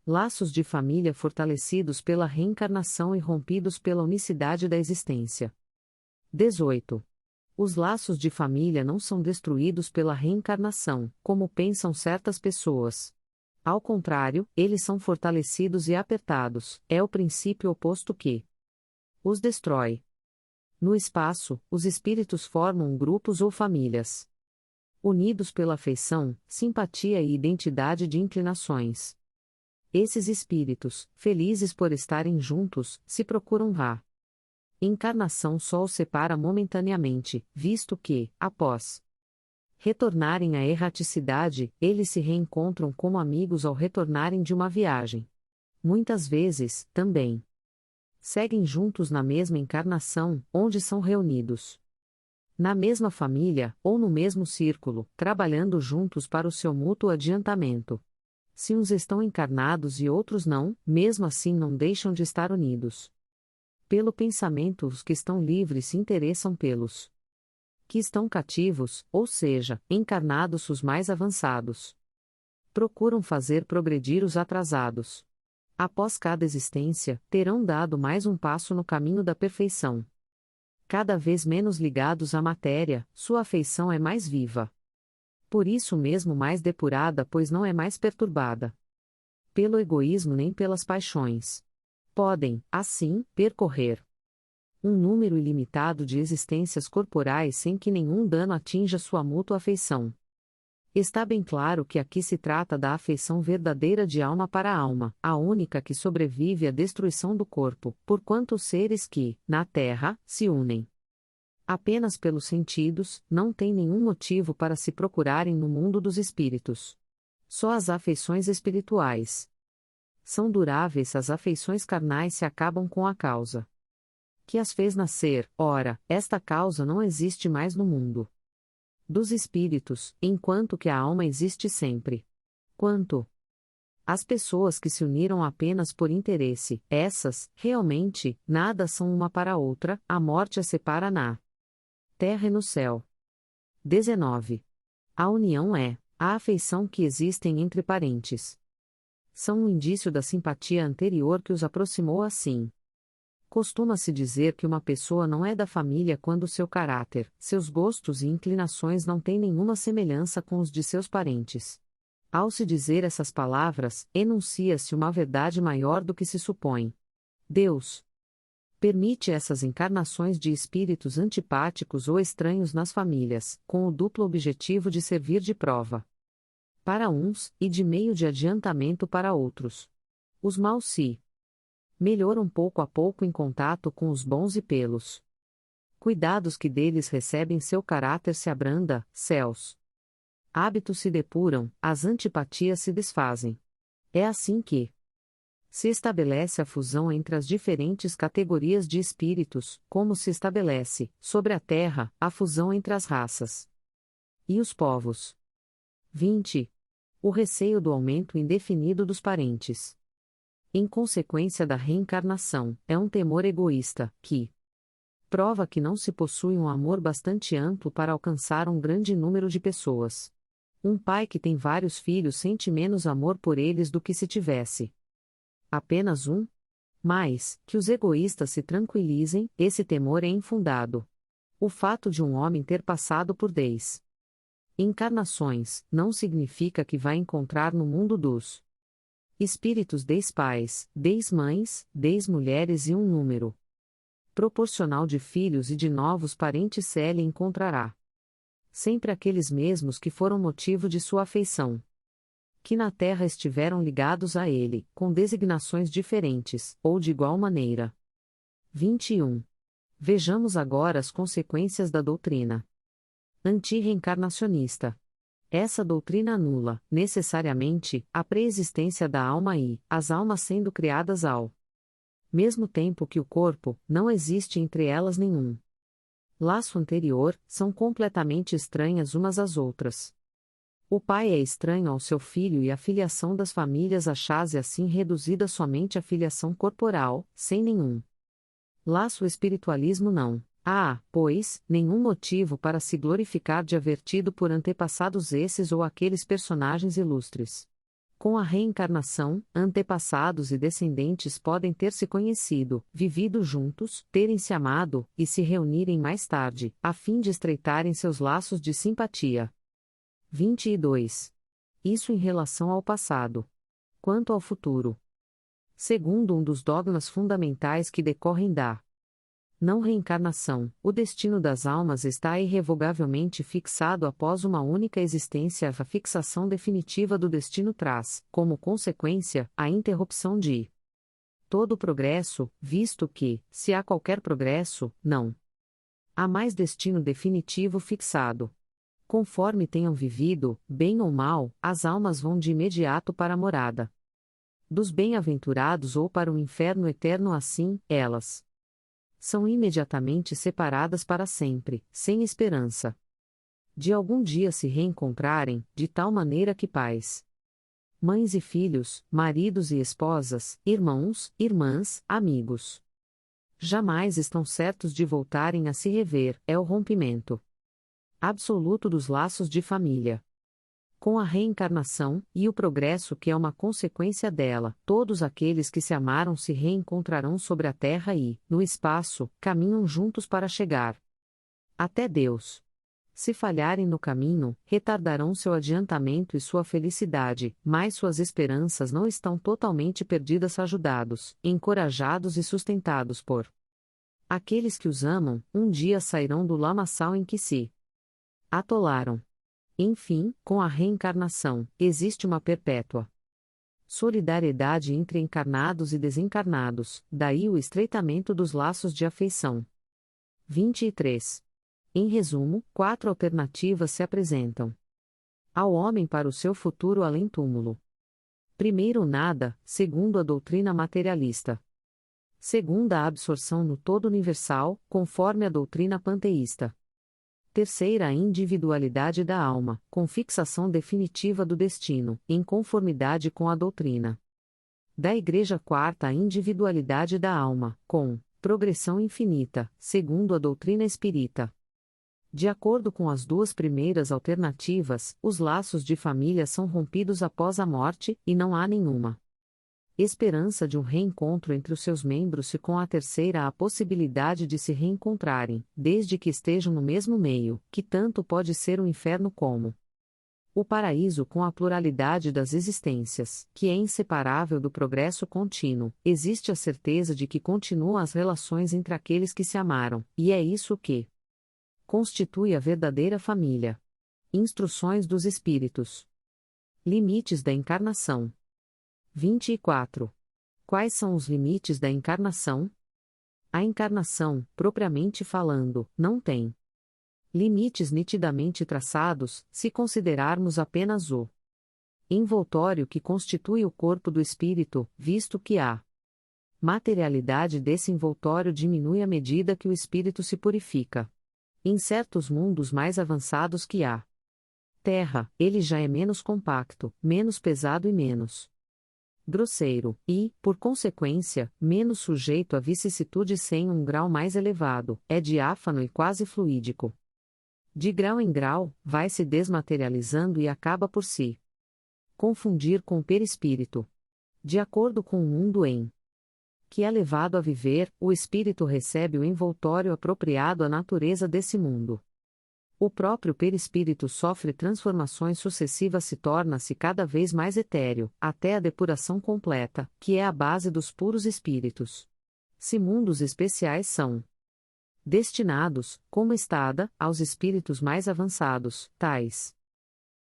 Laços de família fortalecidos pela reencarnação e rompidos pela unicidade da existência. 18. Os laços de família não são destruídos pela reencarnação, como pensam certas pessoas. Ao contrário, eles são fortalecidos e apertados, é o princípio oposto que os destrói. No espaço, os espíritos formam grupos ou famílias, unidos pela afeição, simpatia e identidade de inclinações. Esses espíritos, felizes por estarem juntos, se procuram vá. Encarnação só os separa momentaneamente, visto que, após retornarem à erraticidade, eles se reencontram como amigos ao retornarem de uma viagem. Muitas vezes, também, seguem juntos na mesma encarnação, onde são reunidos na mesma família, ou no mesmo círculo, trabalhando juntos para o seu mútuo adiantamento. Se uns estão encarnados e outros não, mesmo assim não deixam de estar unidos. Pelo pensamento, os que estão livres se interessam pelos que estão cativos, ou seja, encarnados os mais avançados. Procuram fazer progredir os atrasados. Após cada existência, terão dado mais um passo no caminho da perfeição. Cada vez menos ligados à matéria, sua afeição é mais viva. Por isso mesmo mais depurada, pois não é mais perturbada pelo egoísmo nem pelas paixões. Podem, assim, percorrer um número ilimitado de existências corporais sem que nenhum dano atinja sua mútua afeição. Está bem claro que aqui se trata da afeição verdadeira de alma para alma, a única que sobrevive à destruição do corpo, porquanto os seres que, na Terra, se unem apenas pelos sentidos, não têm nenhum motivo para se procurarem no mundo dos espíritos. Só as afeições espirituais são duráveis, as afeições carnais se acabam com a causa que as fez nascer. Ora, esta causa não existe mais no mundo dos espíritos, enquanto que a alma existe sempre. Quanto às pessoas que se uniram apenas por interesse, essas, realmente, nada são uma para a outra, a morte as separa na terra e no céu. 19. A união é a afeição que existem entre parentes. São um indício da simpatia anterior que os aproximou assim. Costuma-se dizer que uma pessoa não é da família quando seu caráter, seus gostos e inclinações não têm nenhuma semelhança com os de seus parentes. Ao se dizer essas palavras, enuncia-se uma verdade maior do que se supõe. Deus permite essas encarnações de espíritos antipáticos ou estranhos nas famílias, com o duplo objetivo de servir de prova para uns, e de meio de adiantamento para outros. Os maus se melhoram pouco a pouco em contato com os bons e pelos cuidados que deles recebem seu caráter se abranda, céus. Hábitos se depuram, as antipatias se desfazem. É assim que se estabelece a fusão entre as diferentes categorias de espíritos, como se estabelece, sobre a terra, a fusão entre as raças e os povos. 20. O receio do aumento indefinido dos parentes. Em consequência da reencarnação, é um temor egoísta, que prova que não se possui um amor bastante amplo para alcançar um grande número de pessoas. Um pai que tem vários filhos sente menos amor por eles do que se tivesse apenas um. Mas, que os egoístas se tranquilizem, esse temor é infundado. O fato de um homem ter passado por 10 encarnações, não significa que vai encontrar no mundo dos espíritos 10 pais, 10 mães, 10 mulheres e um número proporcional de filhos e de novos parentes ele encontrará. Sempre aqueles mesmos que foram motivo de sua afeição, que na terra estiveram ligados a ele, com designações diferentes, ou de igual maneira. 21. Vejamos agora as consequências da doutrina antirreencarnacionista. Essa doutrina anula, necessariamente, a preexistência da alma e, as almas sendo criadas ao mesmo tempo que o corpo, não existe entre elas nenhum laço anterior, são completamente estranhas umas às outras. O pai é estranho ao seu filho e a filiação das famílias achase assim reduzida somente à filiação corporal, sem nenhum laço. O espiritualismo não há, pois, nenhum motivo para se glorificar de haver tido por antepassados esses ou aqueles personagens ilustres. Com a reencarnação, antepassados e descendentes podem ter se conhecido, vivido juntos, terem se amado, e se reunirem mais tarde, a fim de estreitarem seus laços de simpatia. 22. Isso em relação ao passado. Quanto ao futuro. Segundo um dos dogmas fundamentais que decorrem da não reencarnação, o destino das almas está irrevogavelmente fixado após uma única existência. A fixação definitiva do destino traz, como consequência, a interrupção de todo progresso, visto que, se há qualquer progresso, não há mais destino definitivo fixado. Conforme tenham vivido, bem ou mal, as almas vão de imediato para a morada dos bem-aventurados ou para o inferno eterno. Assim, elas são imediatamente separadas para sempre, sem esperança de algum dia se reencontrarem, de tal maneira que pais, mães e filhos, maridos e esposas, irmãos, irmãs, amigos, jamais estão certos de voltarem a se rever. É o rompimento absoluto dos laços de família. Com a reencarnação, e o progresso que é uma consequência dela, todos aqueles que se amaram se reencontrarão sobre a terra e, no espaço, caminham juntos para chegar até Deus. Se falharem no caminho, retardarão seu adiantamento e sua felicidade, mas suas esperanças não estão totalmente perdidas. Ajudados, encorajados e sustentados por aqueles que os amam, um dia sairão do lamaçal em que se atolaram. Enfim, com a reencarnação, existe uma perpétua solidariedade entre encarnados e desencarnados, daí o estreitamento dos laços de afeição. 23. Em resumo, 4 alternativas se apresentam ao homem para o seu futuro além-túmulo. Primeiro, nada, segundo a doutrina materialista. Segunda, a absorção no todo universal, conforme a doutrina panteísta. Terceira, a individualidade da alma, com fixação definitiva do destino, em conformidade com a doutrina da Igreja. Quarta, a individualidade da alma, com progressão infinita, segundo a doutrina espírita. De acordo com as duas primeiras alternativas, os laços de família são rompidos após a morte, e não há nenhuma esperança de um reencontro entre os seus membros. Se com a terceira há a possibilidade de se reencontrarem, desde que estejam no mesmo meio, que tanto pode ser o inferno como o paraíso. Com a pluralidade das existências, que é inseparável do progresso contínuo, existe a certeza de que continuam as relações entre aqueles que se amaram, e é isso que constitui a verdadeira família. Instruções dos Espíritos. Limites da encarnação. 24. Quais são os limites da encarnação? A encarnação, propriamente falando, não tem limites nitidamente traçados, se considerarmos apenas o envoltório que constitui o corpo do espírito, visto que a materialidade desse envoltório diminui à medida que o espírito se purifica. Em certos mundos mais avançados que a Terra, ele já é menos compacto, menos pesado e menos grosseiro, e, por consequência, menos sujeito a vicissitudes. Sem um grau mais elevado, é diáfano e quase fluídico. De grau em grau, vai se desmaterializando e acaba por se confundir com o perispírito. De acordo com o mundo em que é levado a viver, o espírito recebe o envoltório apropriado à natureza desse mundo. O próprio perispírito sofre transformações sucessivas, se torna-se cada vez mais etéreo, até a depuração completa, que é a base dos puros espíritos. Se mundos especiais são destinados, como estada, aos espíritos mais avançados, tais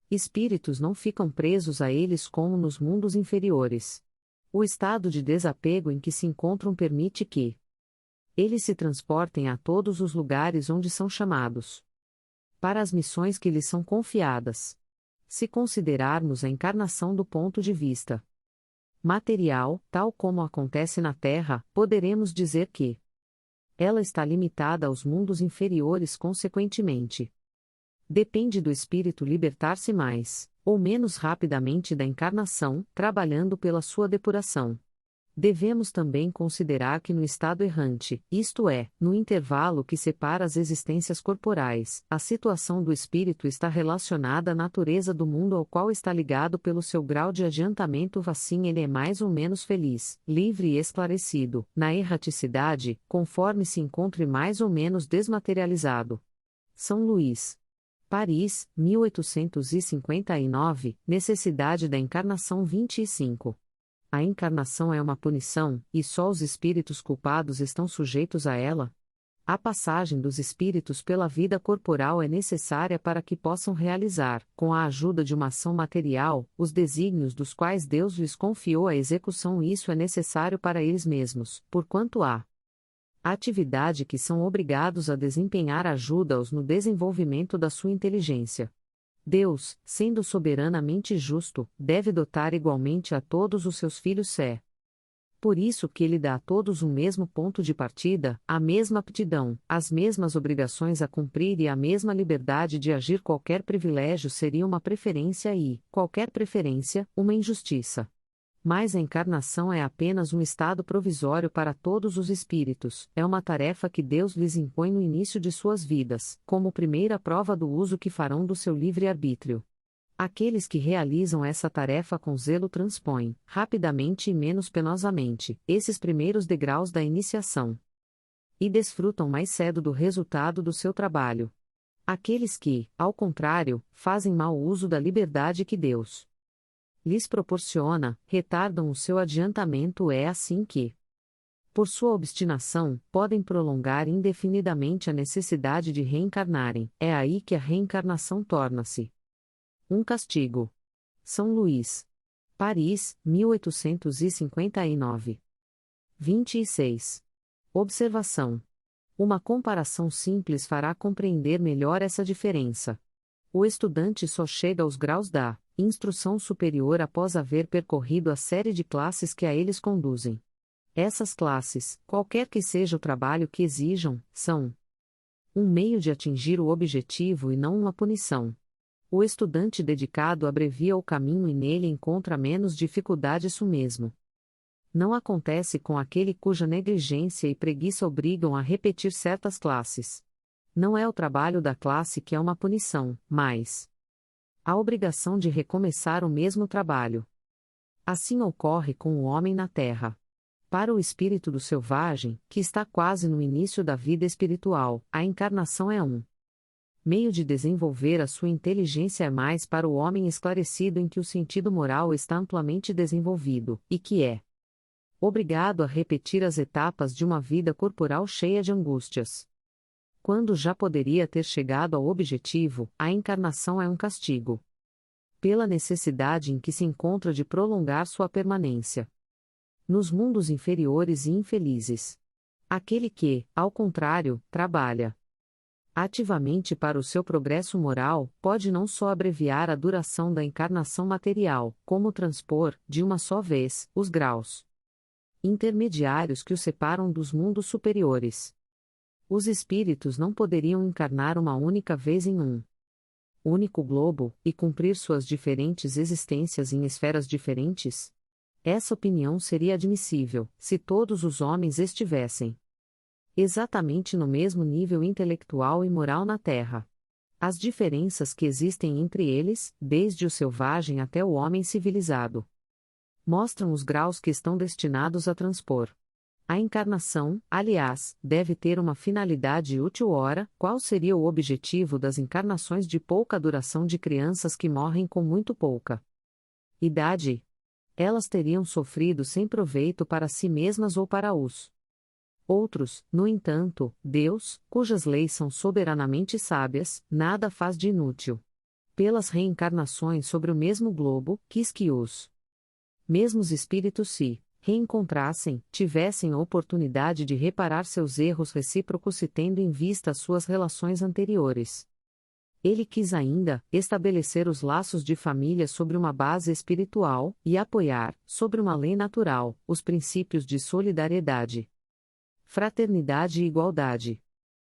espíritos não ficam presos a eles como nos mundos inferiores. O estado de desapego em que se encontram permite que eles se transportem a todos os lugares onde são chamados para as missões que lhes são confiadas. Se considerarmos a encarnação do ponto de vista material, tal como acontece na Terra, poderemos dizer que ela está limitada aos mundos inferiores. Consequentemente, depende do espírito libertar-se mais ou menos rapidamente da encarnação, trabalhando pela sua depuração. Devemos também considerar que no estado errante, isto é, no intervalo que separa as existências corporais, a situação do espírito está relacionada à natureza do mundo ao qual está ligado pelo seu grau de adiantamento, assim ele é mais ou menos feliz, livre e esclarecido, na erraticidade, conforme se encontre mais ou menos desmaterializado. São Luís. Paris, 1859, Necessidade da Encarnação 25. A encarnação é uma punição, e só os espíritos culpados estão sujeitos a ela? A passagem dos espíritos pela vida corporal é necessária para que possam realizar, com a ajuda de uma ação material, os desígnios dos quais Deus lhes confiou a execução, e isso é necessário para eles mesmos, porquanto a atividade que são obrigados a desempenhar ajuda-os no desenvolvimento da sua inteligência. Deus, sendo soberanamente justo, deve dotar igualmente a todos os seus filhos fé. Por isso que ele dá a todos o mesmo ponto de partida, a mesma aptidão, as mesmas obrigações a cumprir e a mesma liberdade de agir. Qualquer privilégio seria uma preferência e, qualquer preferência, uma injustiça. Mas a encarnação é apenas um estado provisório para todos os espíritos, é uma tarefa que Deus lhes impõe no início de suas vidas, como primeira prova do uso que farão do seu livre-arbítrio. Aqueles que realizam essa tarefa com zelo transpõem, rapidamente e menos penosamente, esses primeiros degraus da iniciação. E desfrutam mais cedo do resultado do seu trabalho. Aqueles que, ao contrário, fazem mau uso da liberdade que Deus lhes proporciona, retardam o seu adiantamento. É assim que, por sua obstinação, podem prolongar indefinidamente a necessidade de reencarnarem. É aí que a reencarnação torna-se um castigo. São Luís. Paris, 1859. 26. Observação. Uma comparação simples fará compreender melhor essa diferença. O estudante só chega aos graus da instrução superior após haver percorrido a série de classes que a eles conduzem. Essas classes, qualquer que seja o trabalho que exijam, são um meio de atingir o objetivo e não uma punição. O estudante dedicado abrevia o caminho e nele encontra menos dificuldade. Isso mesmo não acontece com aquele cuja negligência e preguiça obrigam a repetir certas classes. Não é o trabalho da classe que é uma punição, mas a obrigação de recomeçar o mesmo trabalho. Assim ocorre com o homem na terra. Para o espírito do selvagem, que está quase no início da vida espiritual, a encarnação é um meio de desenvolver a sua inteligência. É mais para o homem esclarecido em que o sentido moral está amplamente desenvolvido, e que é obrigado a repetir as etapas de uma vida corporal cheia de angústias. Quando já poderia ter chegado ao objetivo, a encarnação é um castigo. Pela necessidade em que se encontra de prolongar sua permanência nos mundos inferiores e infelizes. Aquele que, ao contrário, trabalha ativamente para o seu progresso moral, pode não só abreviar a duração da encarnação material, como transpor, de uma só vez, os graus intermediários que o separam dos mundos superiores. Os espíritos não poderiam encarnar uma única vez em um único globo, e cumprir suas diferentes existências em esferas diferentes? Essa opinião seria admissível, se todos os homens estivessem exatamente no mesmo nível intelectual e moral na Terra. As diferenças que existem entre eles, desde o selvagem até o homem civilizado, mostram os graus que estão destinados a transpor. A encarnação, aliás, deve ter uma finalidade útil. Ora, qual seria o objetivo das encarnações de pouca duração de crianças que morrem com muito pouca idade? Elas teriam sofrido sem proveito para si mesmas ou para os outros. No entanto, Deus, cujas leis são soberanamente sábias, nada faz de inútil. Pelas reencarnações sobre o mesmo globo, quis que os mesmos espíritos se reencontrassem, tivessem a oportunidade de reparar seus erros recíprocos e tendo em vista as suas relações anteriores. Ele quis ainda estabelecer os laços de família sobre uma base espiritual e apoiar, sobre uma lei natural, os princípios de solidariedade, fraternidade e igualdade.